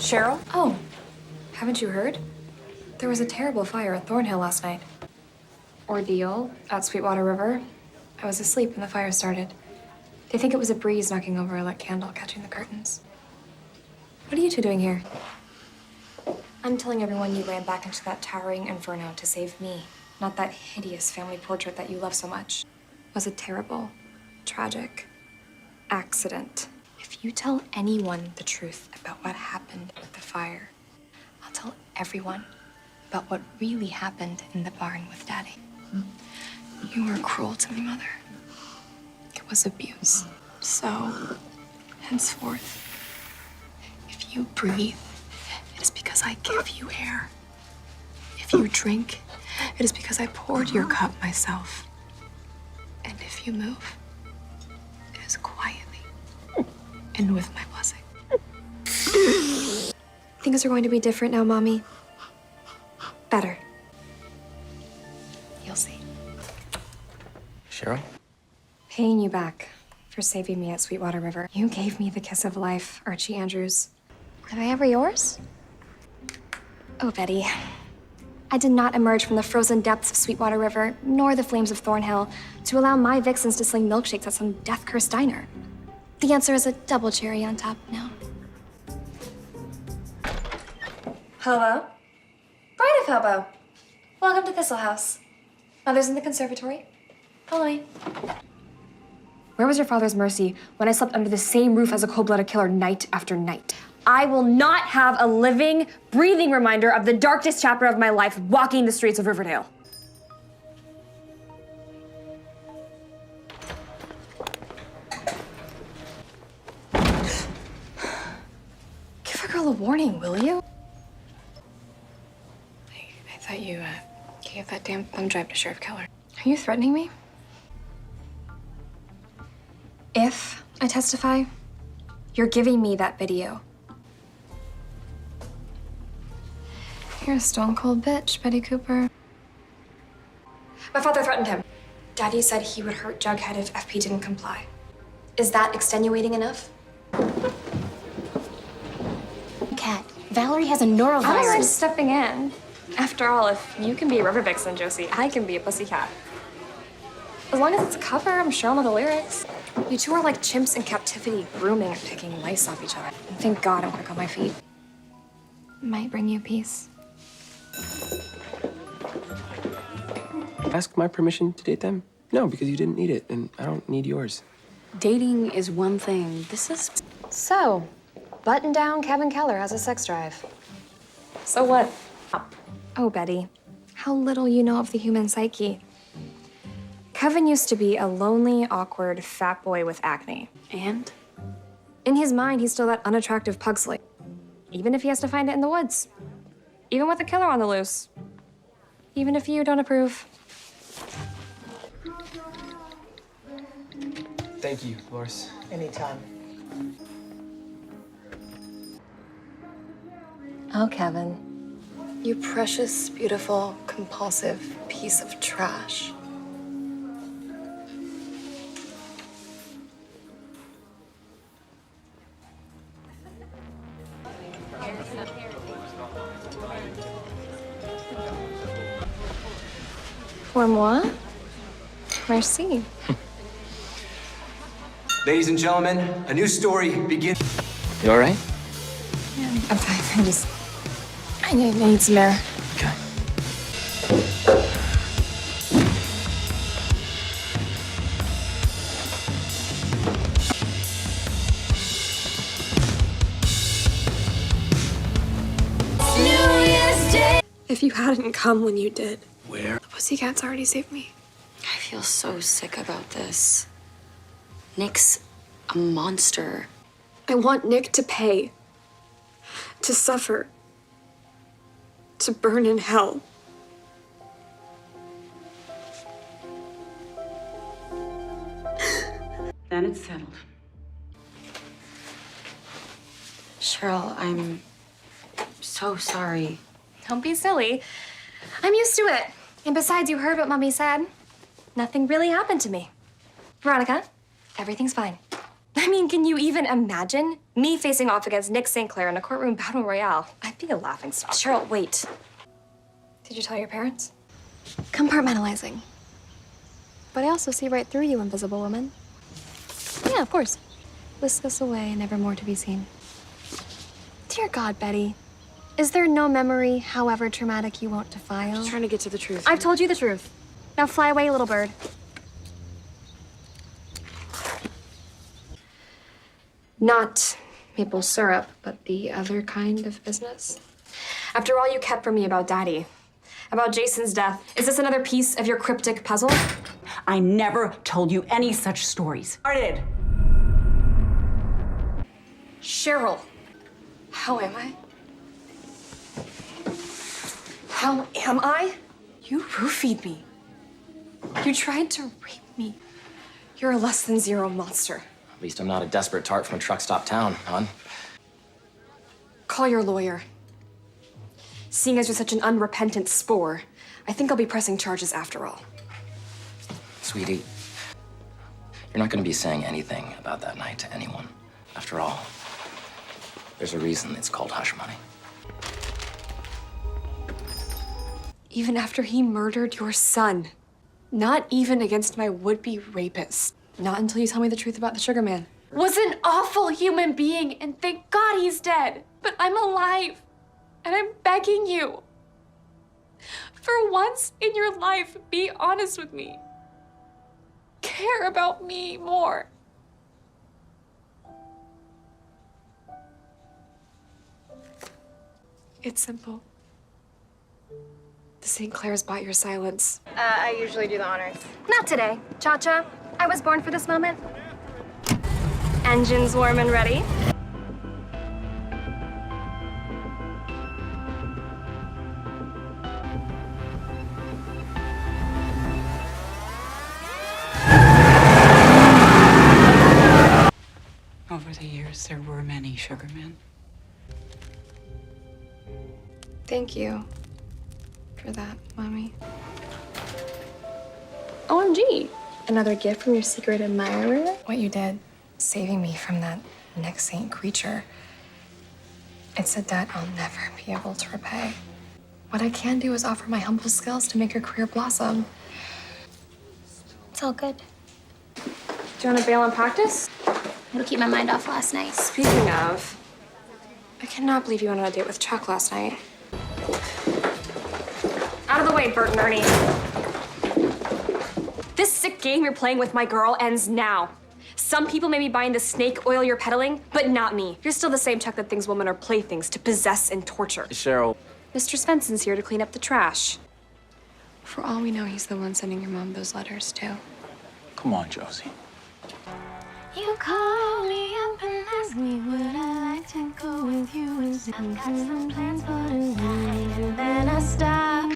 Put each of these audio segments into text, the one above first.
Cheryl? Oh, haven't you heard? There was a terrible fire at Thornhill last night. Ordeal at Sweetwater River. I was asleep when the fire started. They think it was a breeze knocking over a lit candle, catching the curtains. What are you two doing here? I'm telling everyone you ran back into that towering inferno to save me, not that hideous family portrait that you love so much. It was a terrible, tragic accident. If you tell anyone the truth about what happened with the fire, I'll tell everyone about what really happened in the barn with Daddy. You were cruel to me, Mother. It was abuse. So, henceforth, if you breathe, it is because I give you air. If you drink, it is because I poured your cup myself. And if you move, it is quietly and with my blessing. Things are going to be different now, Mommy. Better. You'll see. Cheryl? Paying you back for saving me at Sweetwater River. You gave me the kiss of life, Archie Andrews. Were they ever yours? Oh, Betty. I did not emerge from the frozen depths of Sweetwater River, nor the flames of Thornhill, to allow my vixens to sling milkshakes at some death-cursed diner. The answer is a double cherry on top now. Hello? Bride of Hobo. Welcome to Thistle House. Mother's in the conservatory. Follow me. Where was your father's mercy when I slept under the same roof as a cold-blooded killer night after night? I will not have a living, breathing reminder of the darkest chapter of my life walking the streets of Riverdale. Give a girl a warning, will you? I thought you gave that damn thumb drive to Sheriff Keller. Are you threatening me? If I testify, you're giving me that video. You're a stone-cold bitch, Betty Cooper. My father threatened him. Daddy said he would hurt Jughead if FP didn't comply. Is that extenuating enough? Cat, Valerie has a norovirus. I don't mind stepping in. After all, if you can be a river vixen, Josie, I can be a pussycat. As long as it's a cover, I'm sure I'll know the lyrics. You two are like chimps in captivity, grooming and picking lice off each other. And thank God I'm quick on my feet. Might bring you peace. Ask my permission to date them? No, because you didn't need it, and I don't need yours. Dating is one thing. This is... So, button-down Kevin Keller has a sex drive. So what? Oh, Betty, how little you know of the human psyche. Kevin used to be a lonely, awkward, fat boy with acne. And? In his mind, he's still that unattractive Pugsley. Even if he has to find it in the woods. Even with a killer on the loose. Even if you don't approve. Thank you, Loris. Anytime. Oh, Kevin. You precious, beautiful, compulsive piece of trash. Pour moi? Merci. Ladies and gentlemen, a new story begins. You all right? Yeah, I'm fine. I need some air. Okay. If you hadn't come when you did, Where? the pussycats already saved me. I feel so sick about this. Nick's a monster. I want Nick to pay. To suffer. To burn in hell. Then it's settled. Cheryl, I'm so sorry. Don't be silly. I'm used to it. And besides, you heard what Mommy said. Nothing really happened to me. Veronica, everything's fine. I mean, can you even imagine me facing off against Nick St. Clair in a courtroom battle royale? I'd be a laughingstock. Cheryl, wait. Did you tell your parents? Compartmentalizing. But I also see right through you, invisible woman. Yeah, of course. Whisk us away, never more to be seen. Dear God, Betty. Is there no memory, however traumatic, you won't defile? Just trying to get to the truth. I've told you the truth. Now fly away, little bird. Not maple syrup, but the other kind of business. After all you kept from me about Daddy, about Jason's death, is this another piece of your cryptic puzzle? I never told you any such stories. Started. Cheryl, how am I? How am I? You roofied me. You tried to rape me. You're a less than zero monster. At least I'm not a desperate tart from a truck stop town, hon. Call your lawyer. Seeing as you're such an unrepentant spore, I think I'll be pressing charges after all. Sweetie, you're not gonna be saying anything about that night to anyone. After all, there's a reason it's called hush money. Even after he murdered your son. Not even against my would-be rapist. Not until you tell me the truth about the sugar man. Was an awful human being, and thank God he's dead. But I'm alive, and I'm begging you. For once in your life, be honest with me. Care about me more. It's simple. The St. Clairs bought your silence. I usually do the honors. Not today, Cha-Cha. I was born for this moment. Engines warm and ready. Over the years, there were many sugarmen. Thank you for that, Mommy. OMG! Another gift from your secret admirer? What you did, saving me from that Nick Saint creature. It's a debt I'll never be able to repay. What I can do is offer my humble skills to make your career blossom. It's all good. Do you want to bail on practice? It'll keep my mind off last night. Speaking of, I cannot believe you went on a date with Chuck last night. Out of the way, Bert and Ernie. This sick game you're playing with my girl ends now. Some people may be buying the snake oil you're peddling, but not me. You're still the same Chuck that thinks women are playthings to possess and torture. Cheryl. Mr. Svensson's here to clean up the trash. For all we know, he's the one sending your mom those letters, too. Come on, Josie. You call me up and ask me would I like to go with you and I've got some plans for tonight and then I stop.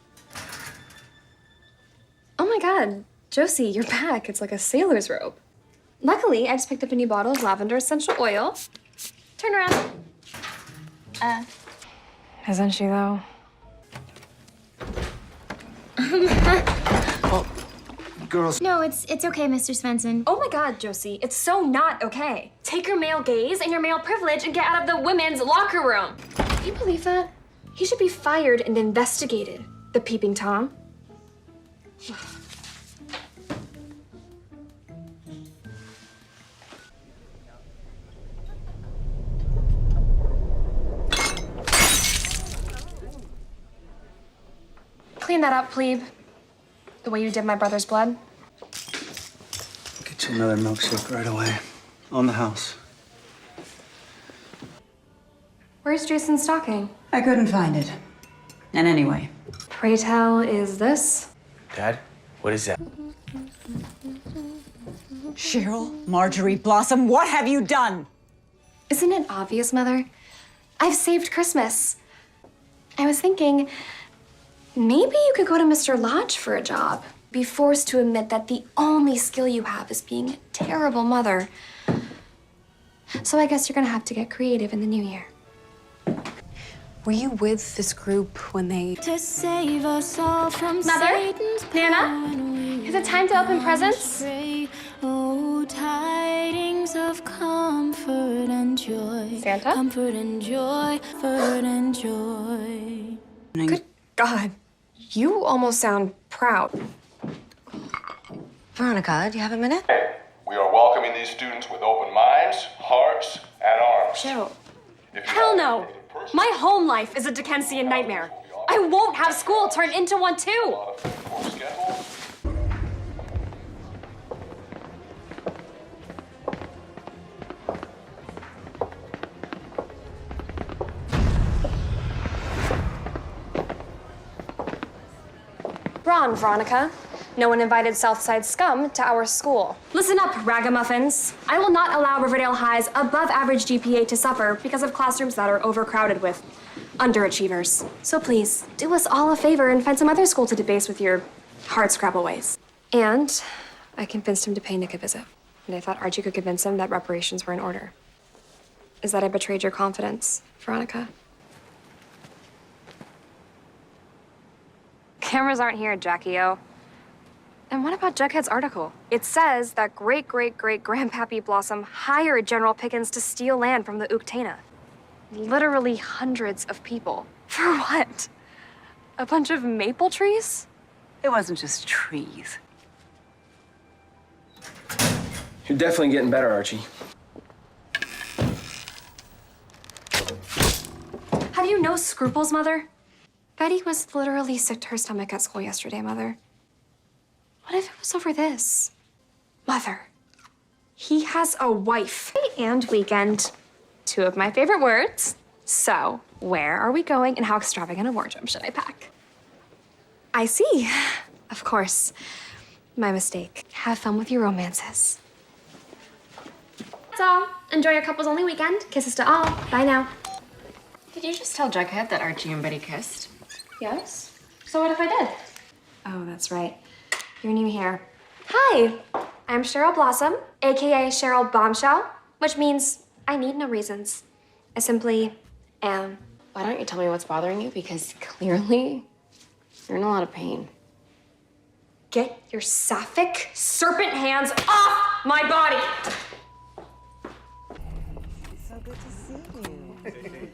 Oh my God, Josie, you're back. It's like a sailor's robe. Luckily, I just picked up a new bottle of lavender essential oil. Turn around. Isn't she, though? Girls, No, it's okay, Mr. Svensson. Oh my God, Josie, it's so not okay. Take your male gaze and your male privilege and get out of the women's locker room. Can you believe that? He should be fired and investigated, the peeping Tom. Clean that up, plebe. The way you did my brother's blood. Get you another milkshake right away. On the house. Where's Jason's stocking? I couldn't find it. And anyway, Pray tell, is this? Dad, what is that? Cheryl, Marjorie, Blossom, what have you done? Isn't it obvious, Mother? I've saved Christmas. I was thinking, maybe you could go to Mr. Lodge for a job. Be forced to admit that the only skill you have is being a terrible mother. So I guess you're gonna have to get creative in the new year. Were you with this group when they... To save us all from Mother? Satan's Nana? power and we Is it time to open will presents? pray. Oh, tidings words of comfort and joy. Santa? Comfort and joy, comfort and joy. Good God. You almost sound proud. Veronica, do you have a minute? We are welcoming these students with open minds, hearts, and arms. Cheryl. If you Hell have no. any personal My home life is a Dickensian nightmare. I won't have school turn into one too. course schedule, Ron, Veronica. No one invited Southside scum to our school. Listen up, ragamuffins. I will not allow Riverdale High's above average GPA to suffer because of classrooms that are overcrowded with underachievers. So please, do us all a favor and find some other school to debase with your hardscrabble ways. And I convinced him to pay Nick a visit. And I thought Archie could convince him that reparations were in order. Is that I betrayed your confidence, Veronica? Cameras aren't here, Jackie-O. And what about Jughead's article? It says that great-great-great-grandpappy Blossom hired General Pickens to steal land from the Uktana. Literally hundreds of people. For what? A bunch of maple trees? It wasn't just trees. You're definitely getting better, Archie. Have you no scruples, Mother? Betty was literally sick to her stomach at school yesterday, Mother. What if it was over this? Mother, he has a wife and weekend. Two of my favorite words. So, where are we going and how extravagant a wardrobe should I pack? I see. Of course. My mistake. Have fun with your romances. That's all. Enjoy your couples only weekend. Kisses to all. Bye now. Did you just tell Jughead that Archie and Betty kissed? Yes? So what if I did? Oh, that's right. You're new here. Hi, I'm Cheryl Blossom, AKA Cheryl Bombshell, which means I need no reasons. I simply am. Why don't you tell me what's bothering you? Because clearly, you're in a lot of pain. Get your sapphic serpent hands off my body! So good to see you.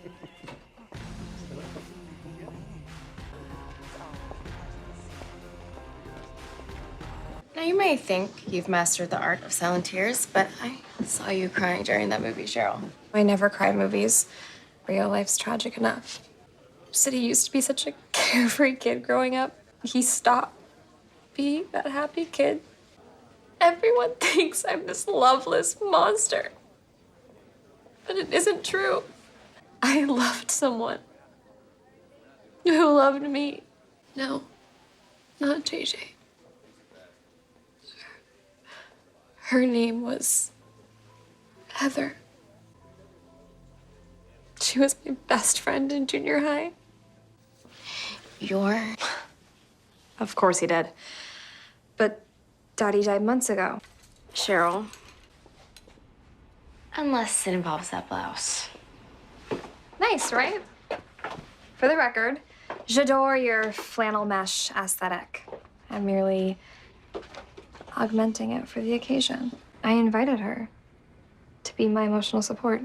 Now, you may think you've mastered the art of silent tears, but I saw you crying during that movie, Cheryl. I never cry in movies. Real life's tragic enough. Said he used to be such a carefree kid growing up. He stopped being that happy kid. Everyone thinks I'm this loveless monster. But it isn't true. I loved someone who loved me. No, not JJ. Her name was Heather. She was my best friend in junior high. Of course he did. But Daddy died months ago. Cheryl. Unless it involves that blouse. Nice, right? For the record, j'adore your flannel mesh aesthetic. I'm merely augmenting it for the occasion. I invited her to be my emotional support.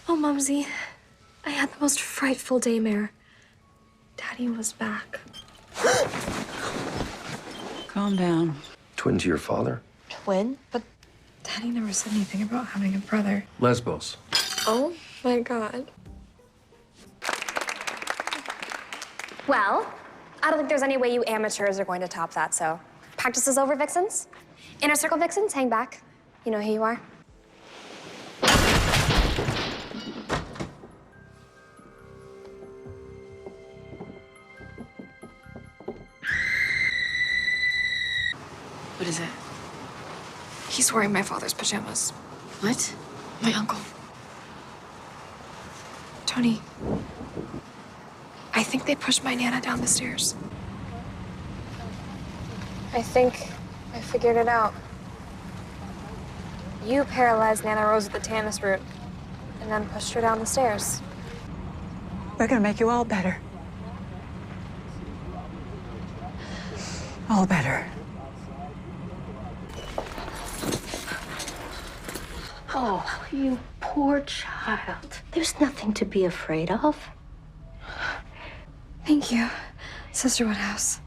Oh, Mumsy, I had the most frightful daymare. Daddy was back. Calm down. Twin to your father? Twin? But Daddy never said anything about having a brother. Lesbos. Oh my God. Well, I don't think there's any way you amateurs are going to top that, so practice is over, Vixens. Inner Circle Vixens, hang back. You know who you are. What is it? He's wearing my father's pajamas. What? My uncle. Tony, I think they pushed my Nana down the stairs. I think I figured it out. You paralyzed Nana Rose with the Tannis root. and then pushed her down the stairs. We're gonna make you all better. All better. Oh, you poor child. There's nothing to be afraid of. Thank you, Sister Woodhouse.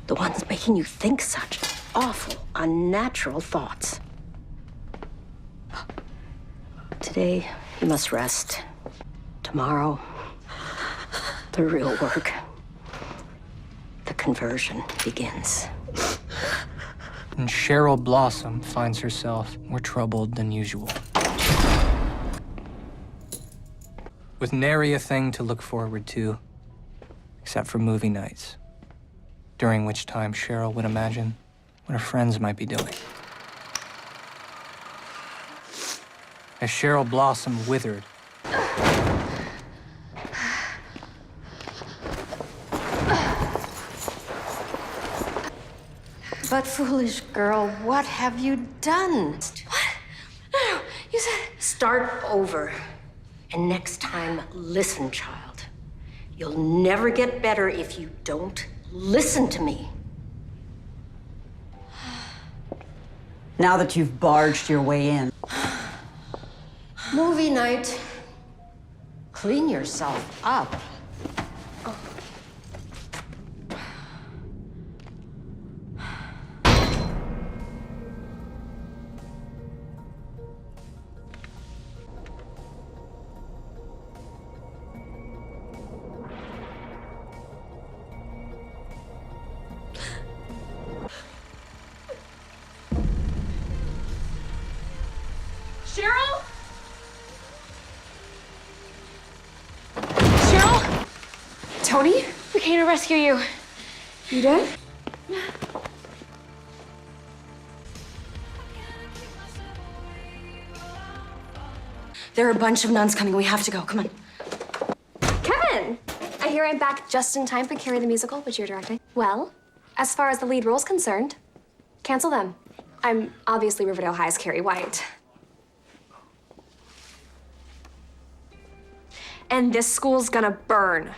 The ones making you think such awful, unnatural thoughts. Today, you must rest. Tomorrow, the real work. The conversion begins. And Cheryl Blossom finds herself more troubled than usual. With nary a thing to look forward to, except for movie nights, during which time Cheryl would imagine what her friends might be doing. As Cheryl Blossom withered, But foolish girl, what have you done? What? No, you said... Start over. And next time, listen, child. You'll never get better if you don't listen to me. Now that you've barged your way in. Movie night. Clean yourself up. Cheryl? Cheryl? Tony? We came to rescue you. You did? There are a bunch of nuns coming. We have to go. Come on. Kevin! I hear I'm back just in time for Carrie the Musical, which you're directing. Well, as far as the lead role's concerned, cancel them. I'm obviously Riverdale High's Carrie White. And this school's gonna burn.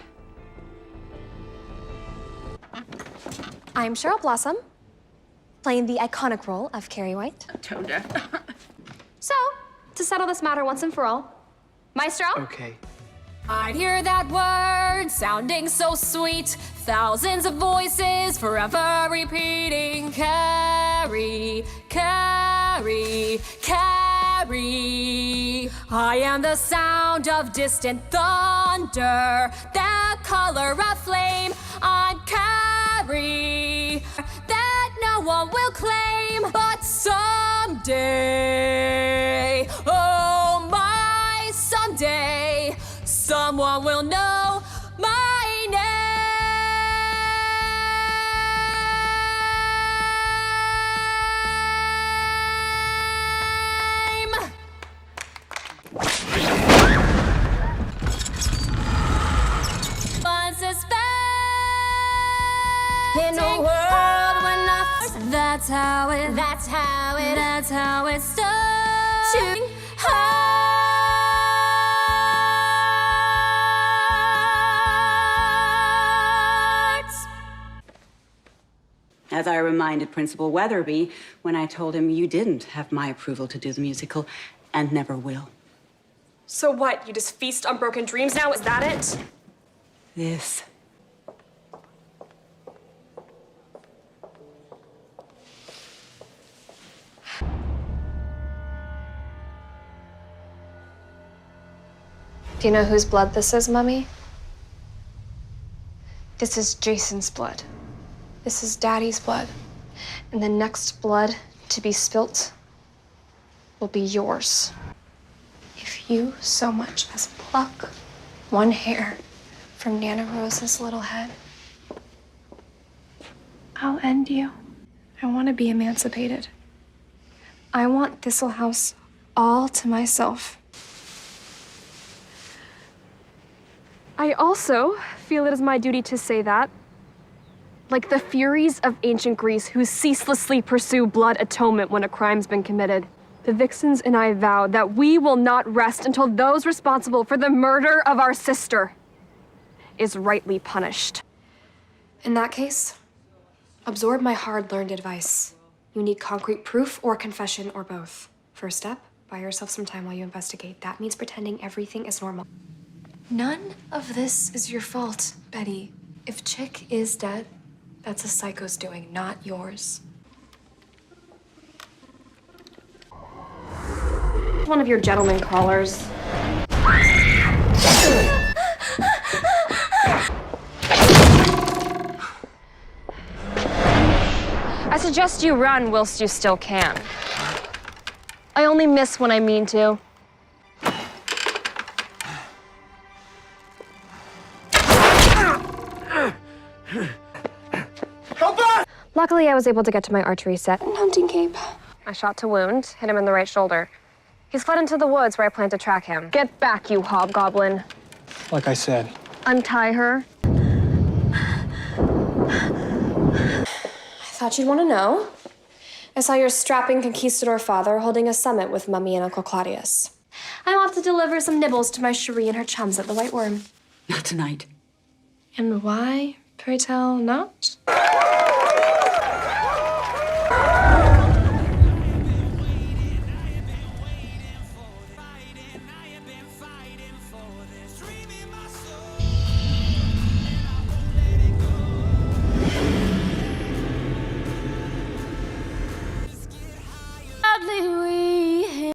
I'm Cheryl Blossom, playing the iconic role of Carrie White. Tone deaf. So, to settle this matter once and for all, Maestro? Okay. I'd hear that word sounding so sweet. Thousands of voices forever repeating. Carrie, Carrie, Carrie. I am the sound of distant thunder, the color of flame. I'm Carrie, that no one will claim. But someday, oh my, someday, someone will know my name. In a world when nothing. That's how it starts. Shooting hearts. As I reminded Principal Weatherby when I told him you didn't have my approval to do the musical and never will. So what, you just feast on broken dreams now? Is that it? This. Do you know whose blood this is, Mummy? This is Jason's blood. This is Daddy's blood. And the next blood to be spilt will be yours. If you so much as pluck one hair from Nana Rose's little head, I'll end you. I want to be emancipated. I want Thistle House all to myself. I also feel it is my duty to say that, like the Furies of ancient Greece who ceaselessly pursue blood atonement when a crime's been committed, The Vixens and I vow that we will not rest until those responsible for the murder of our sister is rightly punished. In that case, absorb my hard-learned advice. You need concrete proof or confession or both. First step, buy yourself some time while you investigate. That means pretending everything is normal. None of this is your fault, Betty. If Chick is dead, that's a psycho's doing, not yours. One of your gentleman callers. I suggest you run whilst you still can. I only miss when I mean to. Luckily, I was able to get to my archery set and hunting cape. I shot to wound, hit him in the right shoulder. He's fled into the woods where I plan to track him. Get back, you hobgoblin. Like I said. Untie her. I thought you'd want to know. I saw your strapping conquistador father holding a summit with Mummy and Uncle Claudius. I'm off to deliver some nibbles to my Cherie and her chums at the White Worm. Not tonight. And why, pray tell, not?